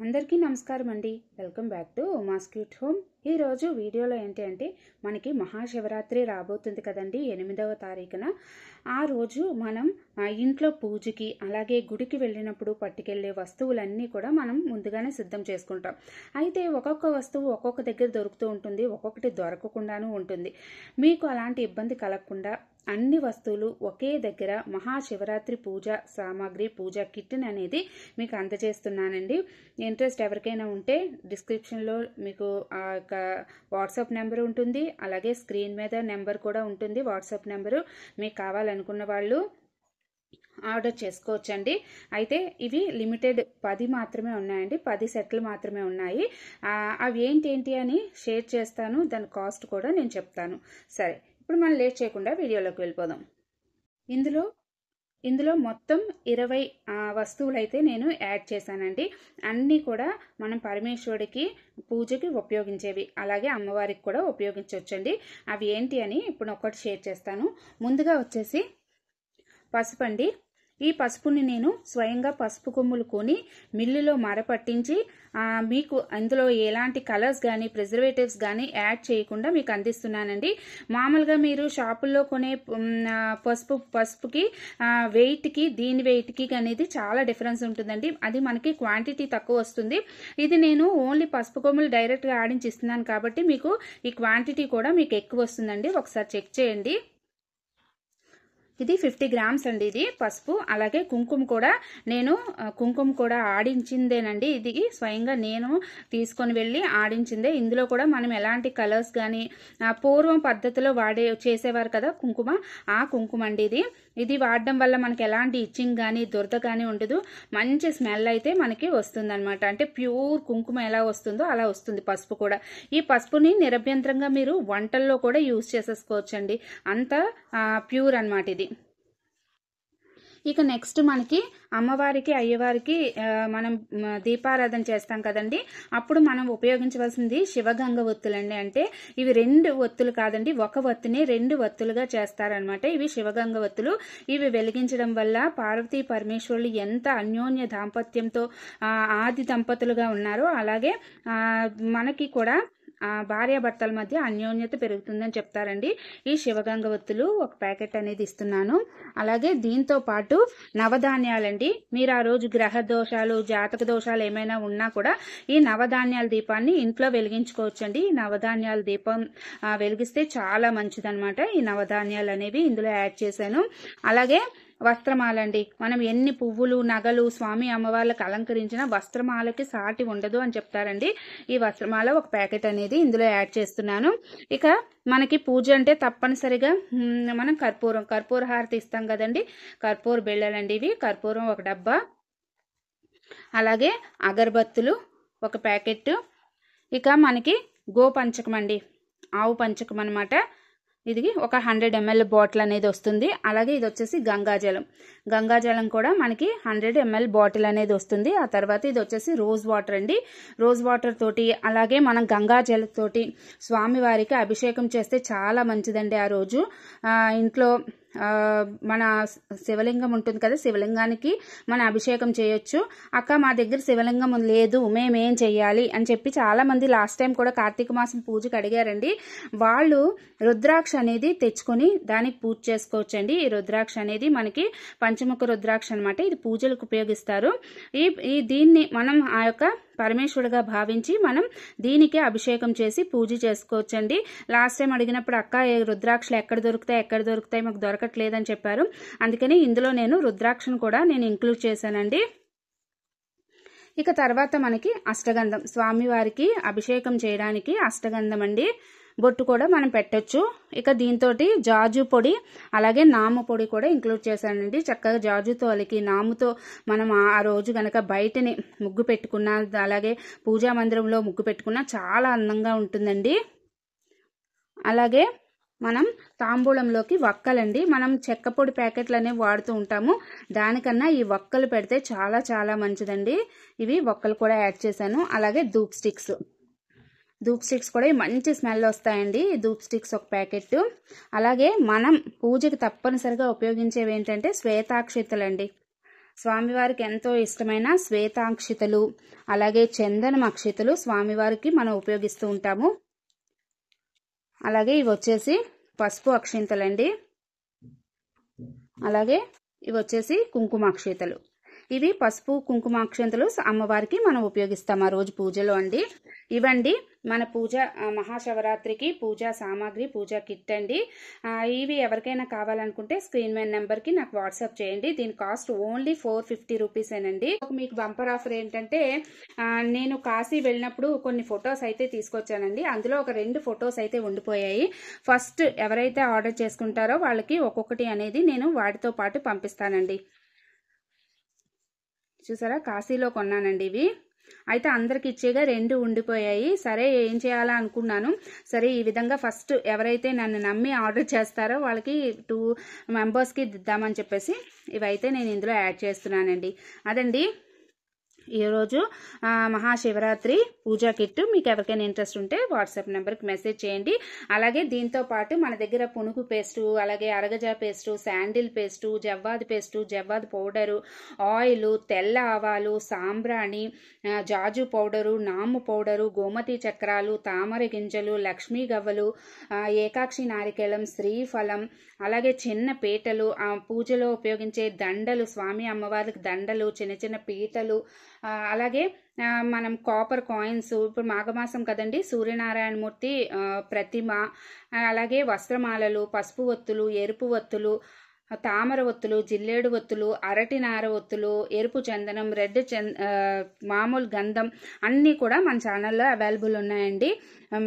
అందరికీ నమస్కారం అండి. Welcome back to Uma's cute home. ఈరోజు వీడియోలో ఏంటి అంటే మనకి మహాశివరాత్రి రాబోతుంది కదండి, 8వ తారీఖున. ఆ రోజు మనం ఇంట్లో పూజకి అలాగే గుడికి వెళ్ళినప్పుడు పట్టుకెళ్ళే వస్తువులన్నీ కూడా మనం ముందుగానే సిద్ధం చేసుకుంటాం. అయితే ఒక్కొక్క వస్తువు ఒక్కొక్క దగ్గర దొరుకుతూ ఉంటుంది, ఒక్కొక్కటి దొరకకుండానూ ఉంటుంది. మీకు అలాంటి ఇబ్బంది కలగకుండా అన్ని వస్తువులు ఒకే దగ్గర మహాశివరాత్రి పూజ సామాగ్రి పూజ కిట్ అనేది మీకు అందజేస్తున్నానండి. ఇంట్రెస్ట్ ఎవరికైనా ఉంటే డిస్క్రిప్షన్లో మీకు ఆ యొక్క వాట్సాప్ నెంబర్ ఉంటుంది, అలాగే స్క్రీన్ మీద నెంబర్ కూడా ఉంటుంది. వాట్సాప్ నెంబరు మీకు కావాలనుకున్న వాళ్ళు ఆర్డర్ చేసుకోవచ్చండి. అయితే ఇవి లిమిటెడ్ 10 మాత్రమే ఉన్నాయండి, 10 సెట్లు మాత్రమే ఉన్నాయి. అవి ఏంటి అని షేర్ చేస్తాను, దాని కాస్ట్ కూడా నేను చెప్తాను. సరే, ఇప్పుడు మనం లేట్ చేయకుండా వీడియోలోకి వెళ్ళిపోదాం. ఇందులో మొత్తం 20 వస్తువులు అయితే నేను యాడ్ చేశానండి. అన్నీ కూడా మనం పరమేశ్వరుడికి పూజకి ఉపయోగించేవి, అలాగే అమ్మవారికి కూడా ఉపయోగించవచ్చండి. అవి ఏంటి అని ఇప్పుడు ఒకటి షేర్ చేస్తాను. ముందుగా వచ్చేసి పసుపు అండి. ఈ పసుపుని నేను స్వయంగా పసుపు కొమ్ములు కొని మిల్లులో మరపట్టించి మీకు అందులో ఎలాంటి కలర్స్ కానీ ప్రిజర్వేటివ్స్ కానీ యాడ్ చేయకుండా మీకు అందిస్తున్నానండి. మామూలుగా మీరు షాపుల్లో కొనే పసుపుకి వెయిట్కి దీని వెయిట్కి అనేది చాలా డిఫరెన్స్ ఉంటుందండి. అది మనకి క్వాంటిటీ తక్కువ వస్తుంది. ఇది నేను ఓన్లీ పసుపు కొమ్ములు డైరెక్ట్గా ఆడించి ఇస్తున్నాను కాబట్టి మీకు ఈ క్వాంటిటీ కూడా మీకు ఎక్కువ వస్తుందండి. ఒకసారి చెక్ చేయండి. ఇది 50 గ్రామ్స్ అండి ఇది పసుపు. అలాగే కుంకుమ కూడా నేను ఆడించిందేనండి. ఇది స్వయంగా నేను తీసుకొని వెళ్ళి ఆడించిందే. ఇందులో కూడా మనం ఎలాంటి కలర్స్ కానీ పూర్వం పద్ధతిలో చేసేవారు కదా కుంకుమ, ఆ కుంకుమ అండి ఇది వాడడం వల్ల మనకి ఎలాంటి ఇచ్చింగ్ కానీ దురద కానీ ఉండదు. మంచి స్మెల్ అయితే మనకి వస్తుంది అనమాట. అంటే ప్యూర్ కుంకుమ ఎలా వస్తుందో అలా వస్తుంది పసుపు కూడా. ఈ పసుపుని నిరభ్యంతరంగా మీరు వంటల్లో కూడా యూజ్ చేసేసుకోవచ్చండి, అంత ప్యూర్ అనమాట ఇది. ఇక నెక్స్ట్ మనకి అమ్మవారికి అయ్యవారికి మనం దీపారాధన చేస్తాం కదండి, అప్పుడు మనం ఉపయోగించవలసింది శివగంగ ఒత్తులండి. అంటే ఇవి 2 ఒత్తులు కాదండి, ఒక ఒత్తిని 2 ఒత్తులుగా చేస్తారనమాట. ఇవి శివగంగ ఒత్తులు. ఇవి వెలిగించడం వల్ల పార్వతీ పరమేశ్వరులు ఎంత అన్యోన్య దాంపత్యంతో ఆది దంపతులుగా ఉన్నారో అలాగే మనకి కూడా భార్యాభర్తల మధ్య అన్యోన్యత పెరుగుతుందని చెప్తారండి. ఈ శివగంగ ఒత్తులు ఒక ప్యాకెట్ అనేది ఇస్తున్నాను. అలాగే దీంతో పాటు నవధాన్యాలండి. మీరు ఆ రోజు గ్రహ దోషాలు జాతక దోషాలు ఏమైనా ఉన్నా కూడా ఈ నవధాన్యాల దీపాన్ని ఇంట్లో వెలిగించుకోవచ్చండి. ఈ నవధాన్యాల దీపం వెలిగిస్తే చాలా మంచిదన్నమాట. ఈ నవధాన్యాలు అనేవి ఇందులో యాడ్ చేశాను. అలాగే వస్త్రమాలండి. మనం ఎన్ని పువ్వులు నగలు స్వామి అమ్మవార్లకు అలంకరించిన వస్త్రమాలకి సాటి ఉండదు అని చెప్తారండి. ఈ వస్త్రమాల ఒక ప్యాకెట్ అనేది ఇందులో యాడ్ చేస్తున్నాను. ఇక మనకి పూజ అంటే తప్పనిసరిగా మనం కర్పూర హారతి ఇస్తాం కదండి, కర్పూర బిళ్ళలండి ఇవి. కర్పూరం ఒక డబ్బా, అలాగే అగరబత్తులు ఒక ప్యాకెట్. ఇక మనకి గోపంచకం అండి, ఆవు పంచకం అనమాట. ఇది ఒక 100 ml బాటిల్ అనేది వస్తుంది. అలాగే ఇది వచ్చేసి గంగాజలం కూడా మనకి 100 ml బాటిల్ అనేది వస్తుంది. ఆ తర్వాత ఇది వచ్చేసి రోజ్ వాటర్ అండి. రోజ్ వాటర్ తోటి అలాగే మనం గంగాజలం తోటి స్వామివారికి అభిషేకం చేస్తే చాలా మంచిదండి. ఆ రోజు ఇంట్లో మన శివలింగం ఉంటుంది కదా, శివలింగానికి మన అభిషేకం చేయొచ్చు. అక్క మా దగ్గర శివలింగం లేదు, మేమేం చెయ్యాలి అని చెప్పి చాలా మంది లాస్ట్ టైం కూడా కార్తీక మాసం పూజకి అడిగారండి. వాళ్ళు రుద్రాక్ష అనేది తెచ్చుకొని దానికి పూజ చేసుకోవచ్చండి. ఈ రుద్రాక్ష అనేది మనకి పంచముఖ రుద్రాక్ష అనమాట. ఇది పూజలకు ఉపయోగిస్తారు. దీన్ని మనం ఆ యొక్క పరమేశ్వరుడుగా భావించి మనం దీనికి అభిషేకం చేసి పూజ చేసుకోవచ్చండి. లాస్ట్ టైం అడిగినప్పుడు అక్క రుద్రాక్షలు ఎక్కడ దొరుకుతాయి మాకు దొరకట్లేదని చెప్పారు. అందుకని ఇందులో నేను రుద్రాక్షను కూడా నేను ఇంక్లూడ్ చేశానండి. ఇక తర్వాత మనకి అష్టగంధం, స్వామివారికి అభిషేకం చేయడానికి అష్టగంధం అండి. బొట్టు కూడా మనం పెట్టొచ్చు. ఇక దీంతో జాజు పొడి అలాగే నాము పొడి కూడా ఇంక్లూడ్ చేశానండి. చక్కగా జాజుతో అలికి నాముతో మనం ఆ రోజు కనుక బయటని ముగ్గు పెట్టుకున్నా అలాగే పూజా మందిరంలో ముగ్గు పెట్టుకున్నా చాలా అందంగా ఉంటుందండి. అలాగే మనం తాంబూలంలోకి వక్కలండి. మనం చెక్క పొడి ప్యాకెట్లు అనేవి వాడుతూ ఉంటాము, దానికన్నా ఈ వక్కలు పెడితే చాలా చాలా మంచిదండి. ఇవి వక్కలు కూడా యాడ్ చేశాను. అలాగే ధూప్ స్టిక్స్ కూడా మంచి స్మెల్ వస్తాయండి. ధూప్ స్టిక్స్ ఒక ప్యాకెట్. అలాగే మనం పూజకి తప్పనిసరిగా ఉపయోగించేవి ఏంటంటే శ్వేతాక్షితలండి. స్వామివారికి ఎంతో ఇష్టమైన శ్వేతాక్షితలు అలాగే చందనం అక్షితలు స్వామివారికి మనం ఉపయోగిస్తూ ఉంటాము. అలాగే ఇవి వచ్చేసి పసుపు అక్షింతలండి. అలాగే ఇవి వచ్చేసి కుంకుమ అక్షింతలు. ఇవి పసుపు కుంకుమ అక్షింతలు అమ్మవారికి మనం ఉపయోగిస్తాం ఆ రోజు పూజలో అండి. ఇవండి మన పూజ మహాశివరాత్రికి పూజా సామాగ్రి, పూజా కిట్ అండి. ఇవి ఎవరికైనా కావాలనుకుంటే స్క్రీన్ మీద నెంబర్కి నాకు వాట్సాప్ చేయండి. దీని కాస్ట్ ఓన్లీ 450 రూపీసేనండి. మీకు బంపర్ ఆఫర్ ఏంటంటే నేను కాశీ వెళ్ళినప్పుడు కొన్ని ఫొటోస్ అయితే తీసుకొచ్చానండి. అందులో ఒక 2 ఫొటోస్ అయితే ఉండిపోయాయి. ఫస్ట్ ఎవరైతే ఆర్డర్ చేసుకుంటారో వాళ్ళకి ఒక్కొక్కటి అనేది నేను వాటితో పాటు పంపిస్తానండి. చూసారా, కాశీలో కొన్నానండి ఇవి. అయితే అందరికి ఇచ్చేగా 2 ఉండిపోయాయి. సరే ఏం చేయాలా అనుకున్నాను. సరే ఈ విధంగా ఫస్ట్ ఎవరైతే నన్ను నమ్మి ఆర్డర్ చేస్తారో వాళ్ళకి 2 మెంబర్స్కి ఇద్దామని చెప్పేసి ఇవైతే నేను ఇందులో యాడ్ చేస్తున్నానండి. అదండి ఈరోజు మహాశివరాత్రి పూజా కిట్. మీకు ఎవరికైనా ఇంట్రెస్ట్ ఉంటే వాట్సాప్ నెంబర్కి మెసేజ్ చేయండి. అలాగే దీంతో పాటు మన దగ్గర పునుగు పేస్టు, అలాగే అరగజా పేస్టు, శాండిల్ పేస్టు, జవ్వాది పేస్టు, జవ్వాది పౌడరు, ఆయిల్, తెల్ల ఆవాలు, సాంబ్రాణి, జాజు పౌడరు, నాము పౌడరు, గోమతి చక్రాలు, తామర గింజలు, లక్ష్మీ గవ్వలు, ఏకాక్షి నారికేళం, శ్రీఫలం, అలాగే చిన్న పీటలు, పూజలో ఉపయోగించే దండలు, స్వామి అమ్మవారికి దండలు, చిన్న చిన్న పీటలు, అలాగే మనం కాపర్ కాయిన్స్, ఇప్పుడు మాఘమాసం కదండి, సూర్యనారాయణమూర్తి ప్రతిమ, అలాగే వస్త్రమాలలు, పసుపు ఒత్తులు, ఎరుపు ఒత్తులు, తామర ఒత్తులు, జిల్లేడు ఒత్తులు, అరటి నార ఒత్తులు, ఎరుపు చందనం, రెడ్ మామూలు గంధం అన్నీ కూడా మన ఛానల్లో అవైలబుల్ ఉన్నాయండి.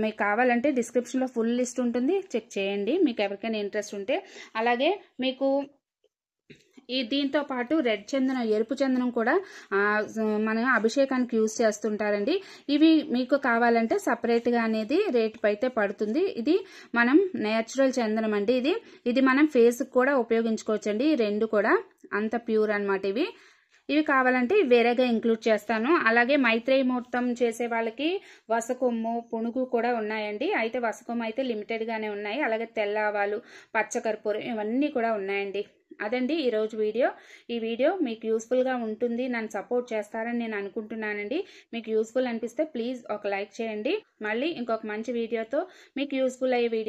మీకు కావాలంటే డిస్క్రిప్షన్లో ఫుల్ లిస్ట్ ఉంటుంది, చెక్ చేయండి మీకు ఎవరికైనా ఇంట్రెస్ట్ ఉంటే. అలాగే మీకు దీంతో పాటు రెడ్ చందనం, ఎరుపు చందనం కూడా మన అభిషేకానికి యూజ్ చేస్తుంటారండి. ఇవి మీకు కావాలంటే సపరేట్గా అనేది రేటు అయితే పడుతుంది. ఇది మనం నేచురల్ చందనం అండి. ఇది మనం ఫేస్కి కూడా ఉపయోగించుకోవచ్చండి. ఈ 2 కూడా అంత ప్యూర్ అనమాట. ఇవి కావాలంటే వేరేగా ఇంక్లూడ్ చేస్తాను. అలాగే మైత్రేయి ముహూర్తం చేసే వాళ్ళకి వసకొమ్ము, పునుగు కూడా ఉన్నాయండి. అయితే వసకొమ్ము అయితే లిమిటెడ్గానే ఉన్నాయి. అలాగే తెల్ల ఆవాలు, పచ్చకర్పూరం ఇవన్నీ కూడా ఉన్నాయండి. అదండి ఈరోజు వీడియో. ఈ వీడియో మీకు యూస్ఫుల్గా ఉంటుంది, నన్ను సపోర్ట్ చేస్తారని నేను అనుకుంటున్నానండి. మీకు యూస్ఫుల్ అనిపిస్తే ప్లీజ్ ఒక లైక్ చేయండి. మళ్ళీ ఇంకొక మంచి వీడియోతో మీకు యూస్ఫుల్ అయ్యే వీడియో